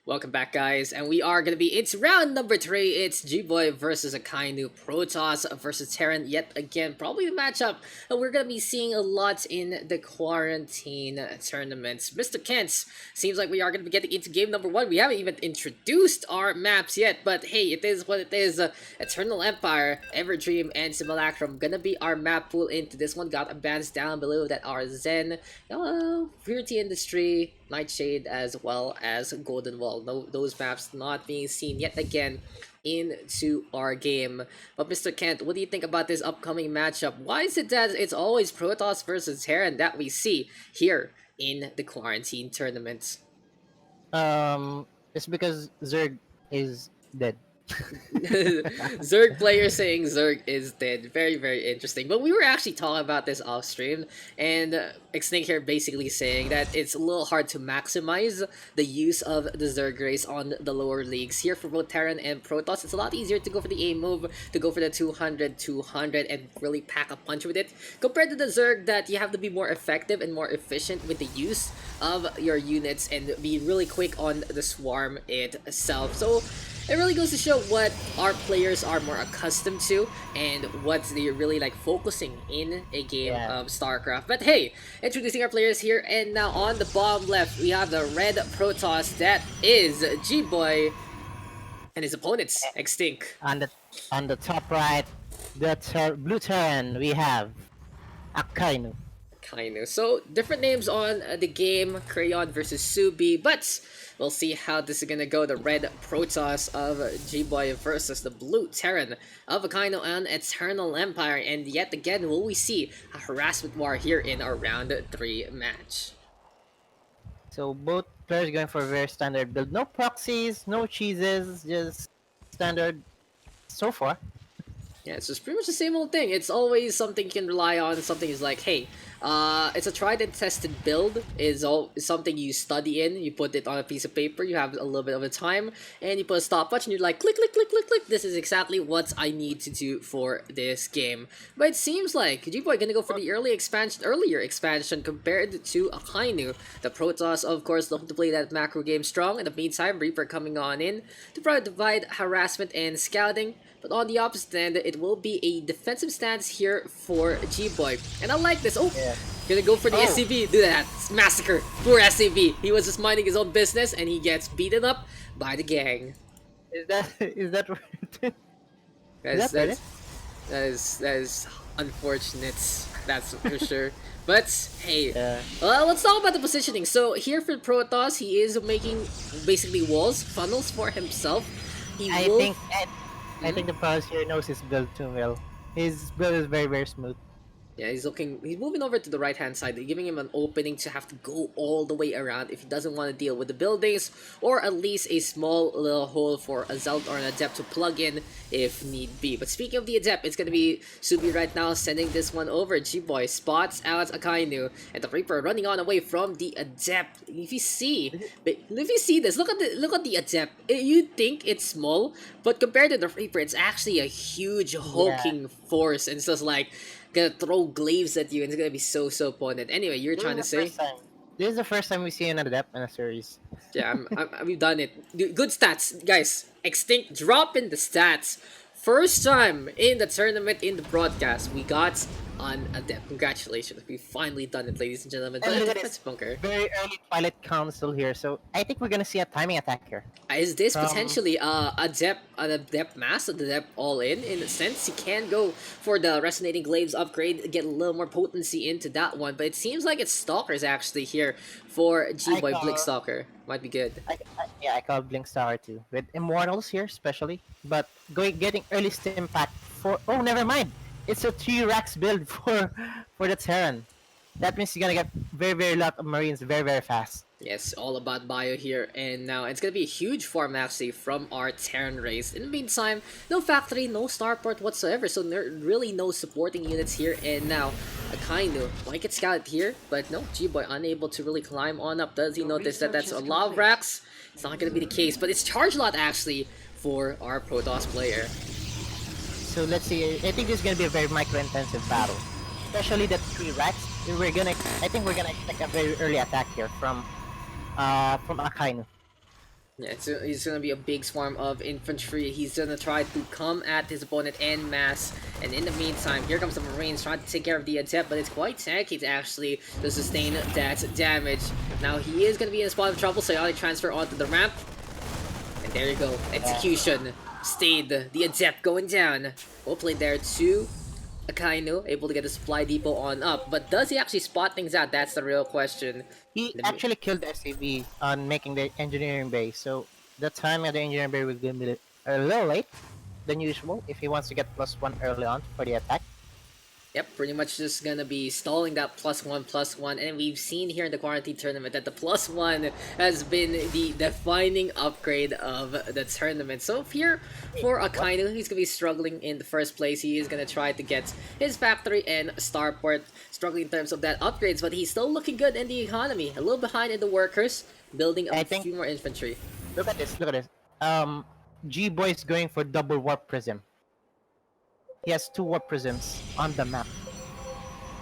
Welcome back, guys, and we are gonna be. It's round number three. It's gboy versus Akainu, Protoss versus Terran yet again. Probably the matchup that we're gonna be seeing a lot in the quarantine tournaments. Mr. Kent, seems like we are gonna be getting into game number one. We haven't even introduced our maps yet, but hey, it is what it is. Eternal Empire, Everdream, and Simulacrum gonna be our map pool into this one. Got a bands down below that are Zen, Purity Industry, Nightshade, as well as Golden Wall. No, those maps not being seen yet again into our game. But Mr. Kent, what do you think about this upcoming matchup? Why is it that it's always Protoss versus Terran that we see here in the quarantine tournament? It's because Zerg is dead. Zerg player saying Zerg is dead. Very, very interesting. But we were actually talking about this off stream, and XtinC here basically saying that it's a little hard to maximize the use of the Zerg race on the lower leagues. Here for both Terran and Protoss, it's a lot easier to go for the A move, to go for the 200-200 and really pack a punch with it, compared to the Zerg that you have to be more effective and more efficient with the use of your units and be really quick on the swarm itself. So it really goes to show what our players are more accustomed to and what they're really like focusing in a game of StarCraft. But hey, introducing our players here, and now on the bottom left we have the red Protoss, that is gboy, and his opponents XtinC. On the top right, the blue Terran, we have Akainu. Kind of. So, different names on the game, Crayon versus Subi, but we'll see how this is gonna go. The red Protoss of gboy versus the blue Terran of Akainu and Eternal Empire, and yet again will we see a harassment war here in our round 3 match. So both players going for a very standard build. No proxies, no cheeses, just standard so far. Yeah, it's just pretty much the same old thing. It's always something you can rely on. Something is like, hey, it's a tried and tested build. Is something you study in. You put it on a piece of paper. You have a little bit of a time, and you put a stopwatch, and you're like, click, click, click, click, click. This is exactly what I need to do for this game. But it seems like gboy gonna go for the earlier expansion compared to Akainu. The Protoss, of course, looking to play that macro game strong. In the meantime, Reaper coming on in to provide harassment and scouting. But on the opposite end, it will be a defensive stance here for gboy. And I like this. Oh, gonna go for the SCP. Do that. Massacre. Poor SCP. He was just minding his own business and he gets beaten up by the gang. Is that That is unfortunate. That's for sure. But hey, let's talk about the positioning. So here for Protoss, he is making basically walls, funnels for himself. I think the Protoss here knows his build too well. His build is very, very smooth. Yeah, he's moving over to the right-hand side, giving him an opening to have to go all the way around if he doesn't want to deal with the buildings, or at least a small little hole for a Zeld or an Adept to plug in if need be. But speaking of the Adept, it's gonna be Subi right now sending this one over. gboy spots out Akainu, and the Reaper running on away from the Adept. If you see this, look at the Adept. You'd think it's small, but compared to the Reaper, it's actually a huge hulking force, and it's just like gonna throw glaives at you, and it's gonna be so potent. Anyway, you're trying to say? This is the first time we see an Adept in a series. Yeah, we've done it. Good stats, guys. XtinC dropping the stats. First time in the tournament, in the broadcast, we got on Adept. Congratulations, we've finally done it, ladies and gentlemen. And look at Defense bunker. Very early pilot council here, so I think we're gonna see a timing attack here. Is this potentially an Adept mass, an Adept all in a sense? He can go for the Resonating Glaives upgrade, get a little more potency into that one, but it seems like it's Stalkers actually here for gboy. Blink Stalker might be good. I call Blink Star too, with Immortals here especially, but getting early stim pack for, oh never mind, it's a 3 racks build for the Terran. That means you're gonna get very, very lot of Marines very, very fast. Yes, all about bio here, and now it's gonna be a huge farm actually from our Terran race. In the meantime, no factory, no starport whatsoever, so there really no supporting units here, and now Akainu might get scouted here, but no, gboy unable to really climb on up. Does he notice that that's a lot of racks? It's not gonna be the case, but it's charge lot actually for our Protoss player. So let's see, I think this is gonna be a very micro-intensive battle. Especially the 3 racks. I think we're gonna expect a very early attack here from Akainu. Yeah, it's gonna be a big swarm of infantry. He's gonna try to come at his opponent en masse, and in the meantime, here comes the Marines trying to take care of the adept, but it's quite tanky to actually to sustain that damage. Now he is gonna be in a spot of trouble, so he transfer onto the ramp, and there you go, execution. Stayed the adept going down. Well played there to Akainu, able to get the supply depot on up, but does he actually spot things out? That's the real question. He actually killed the SCV on making the engineering bay, so the time of the engineering bay will be a little late than usual if he wants to get +1 early on for the attack. Yep, pretty much just gonna be stalling that +1/+1, and we've seen here in the quarantine tournament that the +1 has been the defining upgrade of the tournament. So here for Akainu, he's gonna be struggling in the first place. He is gonna try to get his factory and starport, struggling in terms of that upgrades, but he's still looking good in the economy. A little behind in the workers, building a few more infantry. Look at this, look at this. Gboy is going for double warp prism. He has 2 warp prisms on the map.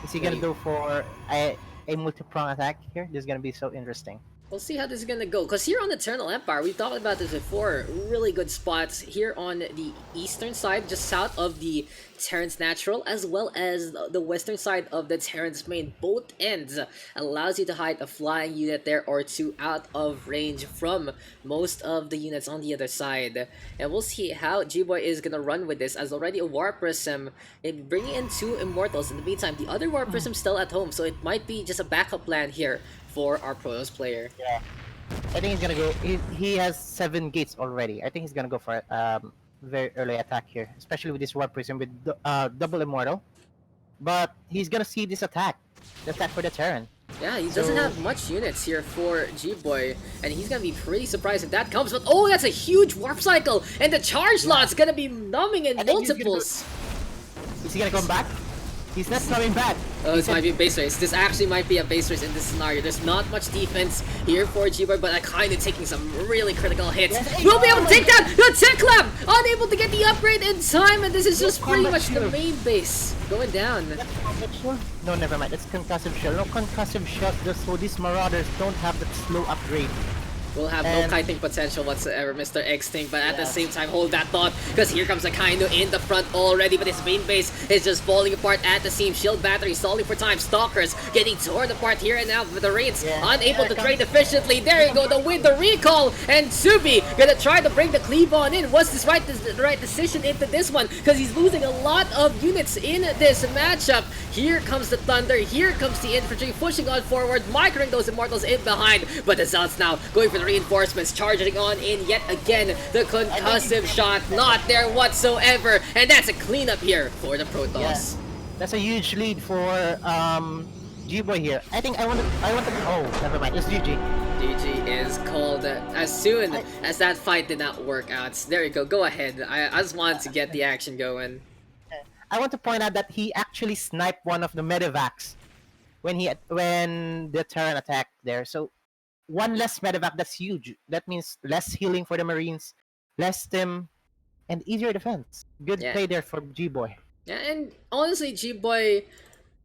Is he gonna go for a multi-prong attack here? This is gonna be so interesting. We'll see how this is gonna go, because here on Eternal Empire, we've talked about this before, really good spots here on the eastern side, just south of the Terran's Natural, as well as the western side of the Terran's Main. Both ends allows you to hide a flying unit there or two out of range from most of the units on the other side. And we'll see how gboy is gonna run with this, as already a Warp Prism, and bringing in 2 Immortals. In the meantime, the other Warp Prism still at home, so it might be just a backup plan here for our Protoss player. Yeah, I think he's gonna go. He has 7 gates already. I think he's gonna go for very early attack here, especially with this warp prism with double immortal. But he's gonna see this attack, the attack for the Terran. Yeah, he doesn't have much units here for gboy, and he's gonna be pretty surprised if that comes. But oh, that's a huge warp cycle, and the charge slot's gonna be numbing in multiples. Is he gonna come back? He's not coming back. Oh, this might be a base race. This actually might be a base race in this scenario. There's not much defense here for gboy, but Akainu taking some really critical hits. We'll be able to take down the Tech Lab! Unable to get the upgrade in time, and this is just pretty much the main base going down. No, never mind. It's concussive shell. No concussive shell, just so these Marauders don't have that slow upgrade. Will have no kiting potential whatsoever, Mr. XtinC, but at the same time, hold that thought, because here comes Akainu in the front already, but his main base is just falling apart at the seam. Shield battery stalling for time. Stalkers getting torn apart here and now with the Raids, unable to trade efficiently. There you go, with the recall, and Tsubi gonna try to bring the cleave on in. Was this the right decision into this one? Because he's losing a lot of units in this matchup. Here comes the Thunder, here comes the infantry, pushing on forward, microing those Immortals in behind, but the Zealots now going for the reinforcements, charging on in yet again. The concussive shot not there whatsoever, and that's a cleanup here for the Protoss. Yeah. That's a huge lead for gboy here. I think I want to. Oh, never mind. It's GG. GG is called as soon as that fight did not work out. There you go. Go ahead. I just wanted to get the action going. I want to point out that he actually sniped one of the medevacs when the Terran attacked there. So 1 less medevac, that's huge. That means less healing for the Marines, less stim, and easier defense. Good play there for gboy. Yeah, and honestly, gboy,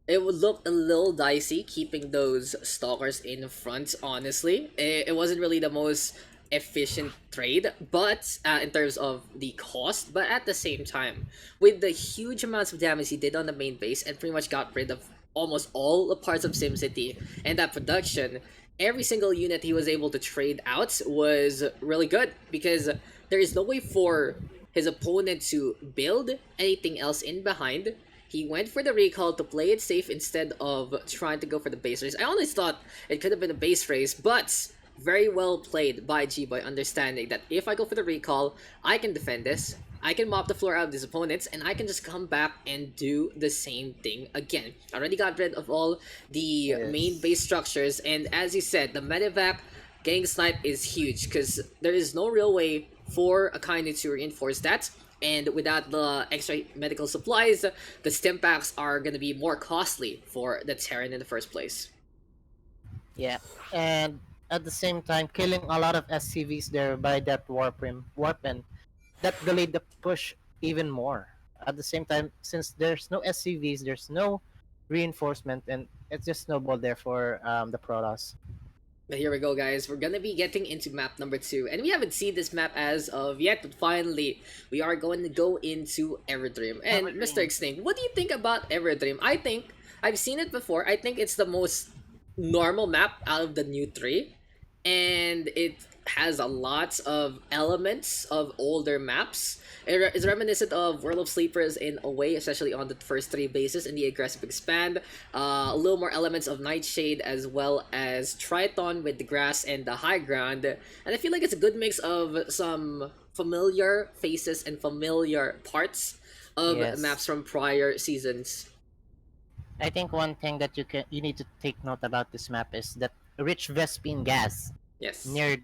it would look a little dicey keeping those Stalkers in front, honestly. It wasn't really the most efficient trade, but in terms of the cost, but at the same time, with the huge amounts of damage he did on the main base and pretty much got rid of almost all the parts of SimCity and that production, every single unit he was able to trade out was really good, because there is no way for his opponent to build anything else in behind. He went for the recall to play it safe instead of trying to go for the base race. I always thought it could have been a base race, but very well played by gboy, understanding that if I go for the recall, I can defend this, I can mop the floor out of his opponents, and I can just come back and do the same thing again. I already got rid of all the main base structures, and as you said, the medevac getting sniped is huge, because there is no real way for Akainu to reinforce that, and without the extra medical supplies, the stim packs are going to be more costly for the Terran in the first place. Yeah, and at the same time, killing a lot of SCVs there by that warpen, that delayed the push even more. At the same time, since there's no SCVs, there's no reinforcement, and it's just snowballed there for the Protoss. But here we go, guys. We're gonna be getting into map number 2, and we haven't seen this map as of yet, but finally, we are going to go into Everdream. And Mr. Evergreen. Extinct, what do you think about Everdream? I think I've seen it before. I think it's the most normal map out of the new three, and it has a lot of elements of older maps. It's reminiscent of World of Sleepers in a way, especially on the first three bases in the aggressive expand. A little more elements of Nightshade as well as Triton with the grass and the high ground. And I feel like it's a good mix of some familiar faces and familiar parts of Yes. maps from prior seasons. I think one thing that you need to take note about this map is that rich Vespine gas Yes. near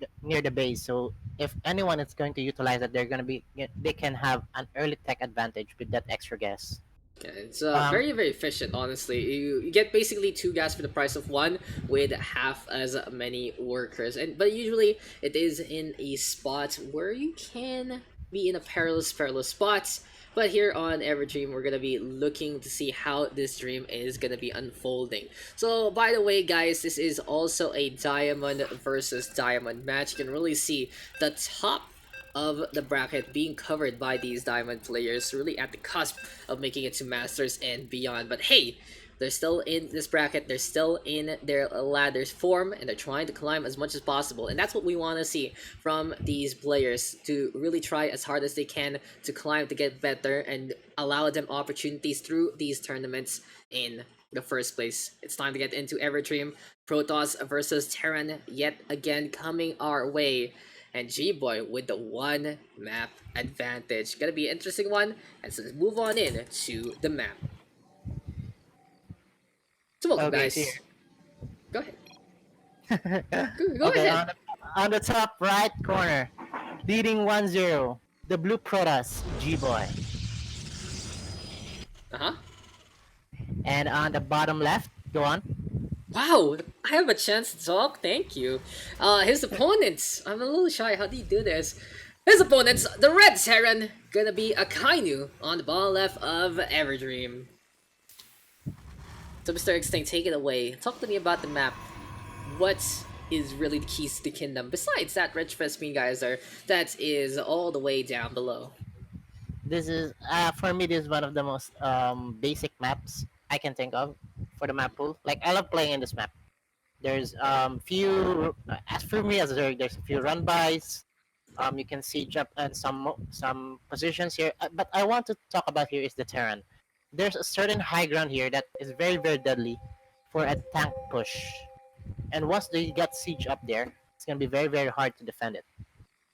the base. So if anyone is going to utilize it, they can have an early tech advantage with that extra gas. Yeah, it's Um, very very efficient. Honestly, you get basically two gas for the price of one with half as many workers, and but usually it is in a spot where you can be in a perilous spots. But here on Every Dream, we're gonna be looking to see how this dream is gonna be unfolding. So, by the way, guys, this is also a diamond versus diamond match. You can really see the top of the bracket being covered by these diamond players, really at the cusp of making it to masters and beyond. But hey, they're still in this bracket, they're still in their ladders form, and they're trying to climb as much as possible. And that's what we want to see from these players, to really try as hard as they can to climb, to get better, and allow them opportunities through these tournaments in the first place. It's time to get into Everdream. Protoss versus Terran yet again coming our way, and gboy with the one map advantage. Gonna be an interesting one, and so let's move on in to the map. So welcome, okay, so guys. Go ahead. here. Go Okay, ahead. on the top right corner, leading 1-0, the blue Protoss, G-Boy. Uh-huh. And on the bottom left, go on. Wow, I have a chance to talk. Thank you. His opponents. I'm a little shy. How do you do this? His opponents, the Red Terran, gonna be Akainu on the bottom left of Everdream. So, Mr. Extinct, take it away. Talk to me about the map. What is really the keys to the kingdom besides that rich Vespine geyser that is all the way down below? This is for me. This is one of the most basic maps I can think of for the map pool. Like I love playing in this map. There's few as for me as there's a few run bys. You can see jump and some positions here. But I want to talk about here is the Terran. There's a certain high ground here that is very deadly for a tank push. And once they get siege up there, it's gonna be very hard to defend it.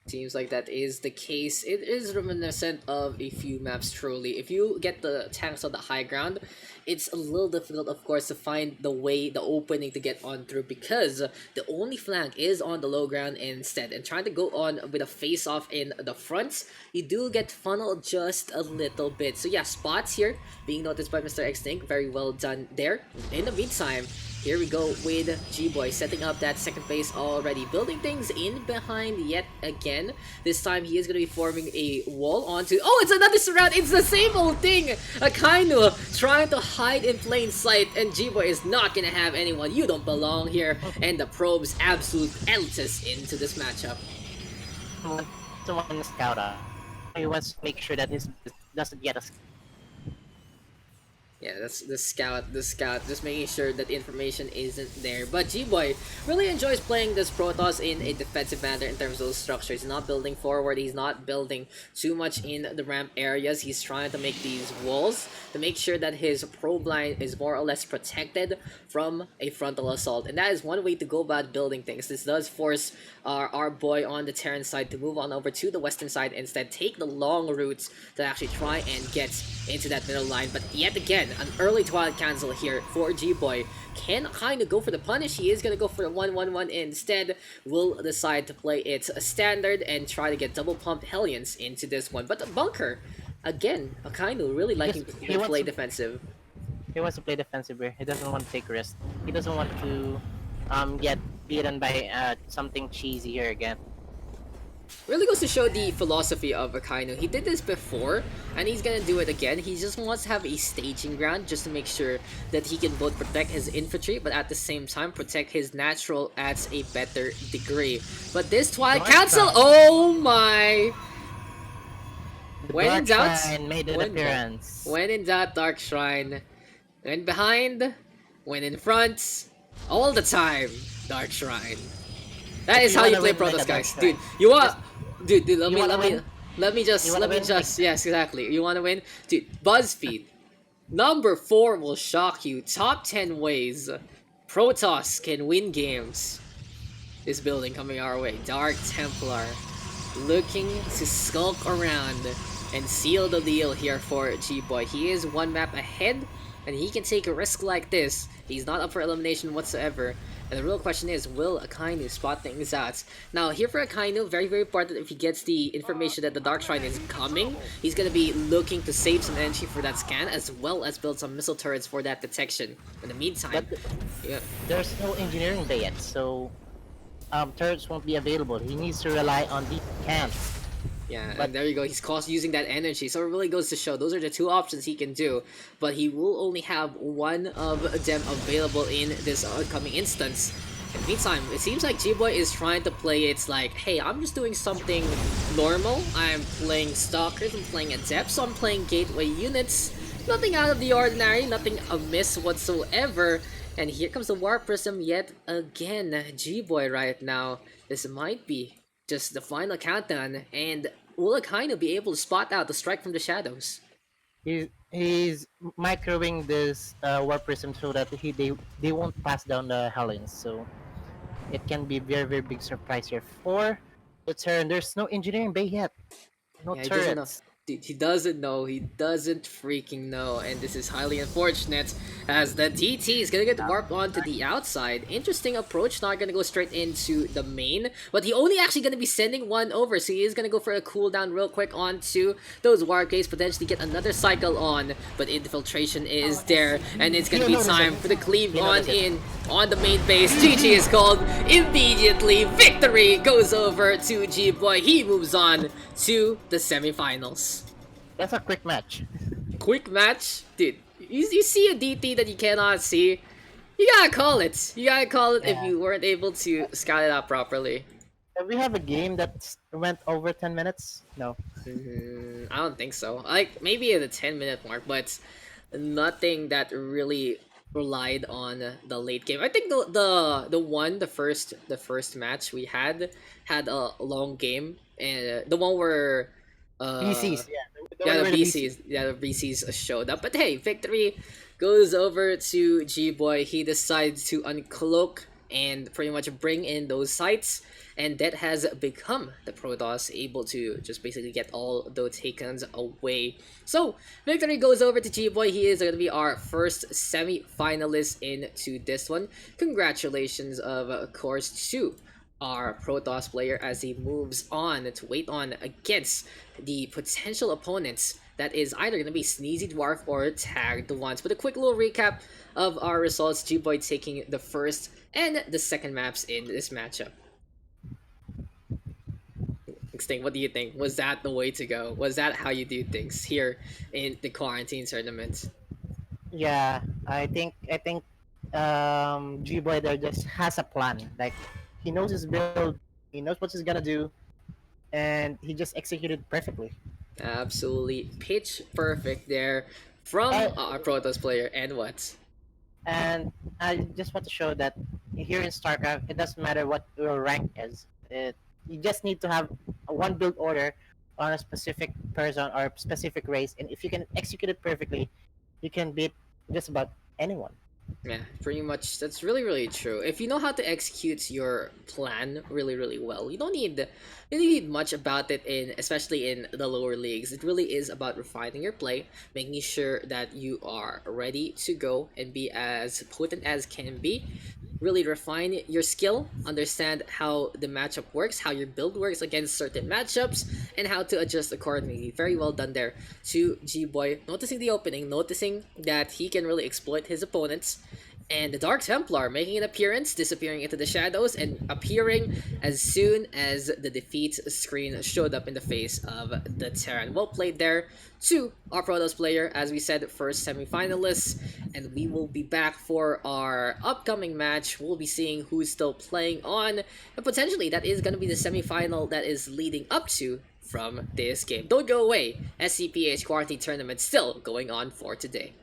Seems like that is the case. It is reminiscent of a few maps truly. If you get the tanks on the high ground, it's a little difficult of course to find the way, the opening to get on through, because the only flank is on the low ground instead. And trying to go on with a face off in the front, you do get funneled just a little bit. So yeah, spots here being noticed by Mr. XtinC. Very well done there. In the meantime, here we go with gboy setting up that second base already, building things in behind yet again. This time he is going to be forming a wall onto... Oh, it's another surround! It's the same old thing! Akainu trying to hide in plain sight, and gboy is not going to have anyone. You don't belong here. And the probes absolute elitist into this matchup. Someone scout up. He wants to make sure that his doesn't get us. Yeah, that's the scout, just making sure that information isn't there. But gboy really enjoys playing this Protoss in a defensive manner in terms of those structures. He's not building forward, he's not building too much in the ramp areas. He's trying to make these walls to make sure that his probe line is more or less protected from a frontal assault. And that is one way to go about building things. This does force our boy on the Terran side to move on over to the western side, instead take the long routes to actually try and get into that middle line. But yet again, an early Twilight cancel here for gboy. Can kind of go for the punish. He is going to go for the 1-1-1 instead. Will decide to play it standard and try to get double pumped Hellions into this one. But the bunker, again, Akainu really liking to play defensive. He wants to play defensive here. He doesn't want to take risks. He doesn't want to get beaten by something cheesy here again. really goes to show the philosophy of Akainu. He did this before, and he's gonna do it again. He just wants to have a staging ground just to make sure that he can both protect his infantry, but at the same time protect his natural at a better degree. But this Twilight Council, oh my! The When in Dark doubt, Shrine made an appearance. when in doubt, Dark Shrine. When behind, when in front, all the time, Dark Shrine. That is how you play Protoss, guys, dude. You want, dude, let me just, yes, exactly. You want to win, dude? BuzzFeed, number 4 will shock you. Top 10 ways Protoss can win games. This building coming our way. Dark Templar, looking to skulk around and seal the deal here for gboy. He is one map ahead, and he can take a risk like this. He's not up for elimination whatsoever. And the real question is, will Akainu spot things out? Now, here for Akainu, very, very important if he gets the information that the Dark Shrine is coming. He's going to be looking to save some energy for that scan, as well as build some missile turrets for that detection. In the meantime, there's no engineering bay yet, so turrets won't be available. He needs to rely on the cans. Yeah, but there you go. He's using that energy, so it really goes to show those are the two options he can do. But he will only have one of them available in this upcoming instance. In the meantime, it seems like gboy is trying to play it's like, hey, I'm just doing something normal. I'm playing Stalkers, I'm playing Adepts, so I'm playing Gateway units. Nothing out of the ordinary, nothing amiss whatsoever. And here comes the War Prism yet again. gboy right now, this might be just the final countdown, and will Akainu be able to spot out the strike from the shadows? He's microwing this War Prism so that they won't pass down the Helens, so it can be very, very big surprise here for the turn. There's no engineering bay yet, no turrets. Dude, he doesn't know. He doesn't freaking know. And this is highly unfortunate as the DT is going to get warped onto the outside. Interesting approach. Not going to go straight into the main. But he only actually going to be sending one over. So he is going to go for a cooldown real quick onto those warp gates. Potentially get another cycle on. But infiltration is there. And it's going to be time for the cleave on in on the main base. GG is called immediately. Victory goes over to gboy. He moves on to the semifinals. That's a quick match. Quick match? Dude, you see a DT that you cannot see, you gotta call it. You gotta call it if you weren't able to scout it out properly. Do we have a game that went over 10 minutes? No. I don't think so. Like, maybe at the 10-minute mark, but nothing that really relied on the late game. I think the first match we had a long game, and the one where VCs, the VCs showed up. But hey, victory goes over to gboy. He decides to uncloak and pretty much bring in those sites, and that has become the Protoss able to just basically get all those takens away. So victory goes over to gboy. He is going to be our first semi-finalist into this one. Congratulations, of course, to our Protoss player as he moves on to wait on against the potential opponents that is either going to be Sneezy Dwarf or Tagged Ones. But a quick little recap of our results. gboy taking the first and the second maps in this matchup. XtinC, what do you think? Was that the way to go? Was that how you do things here in the quarantine tournament? Yeah, I think gboy there just has a plan. Like, he knows his build, he knows what he's gonna do, and he just executed perfectly. Absolutely pitch perfect there from our Protoss player. And what? And I just want to show that here in StarCraft, it doesn't matter what your rank is. You just need to have one build order on a specific person or specific race, and if you can execute it perfectly, you can beat just about anyone. Yeah, pretty much. That's really, really true. If you know how to execute your plan really, really well, you don't need much about it, especially in the lower leagues. It really is about refining your play, making sure that you are ready to go and be as potent as can be. Really refine your skill, understand how the matchup works, how your build works against certain matchups, and how to adjust accordingly. Very well done there to gboy. Noticing the opening, noticing that he can really exploit his opponents, And the Dark Templar making an appearance, disappearing into the shadows, and appearing as soon as the defeat screen showed up in the face of the Terran. Well played there to our Protoss player, as we said, first semifinalists, and we will be back for our upcoming match. We'll be seeing who's still playing on, and potentially that is going to be the semifinal that is leading up to from this game. Don't go away, SCPH Quarantine Tournament still going on for today.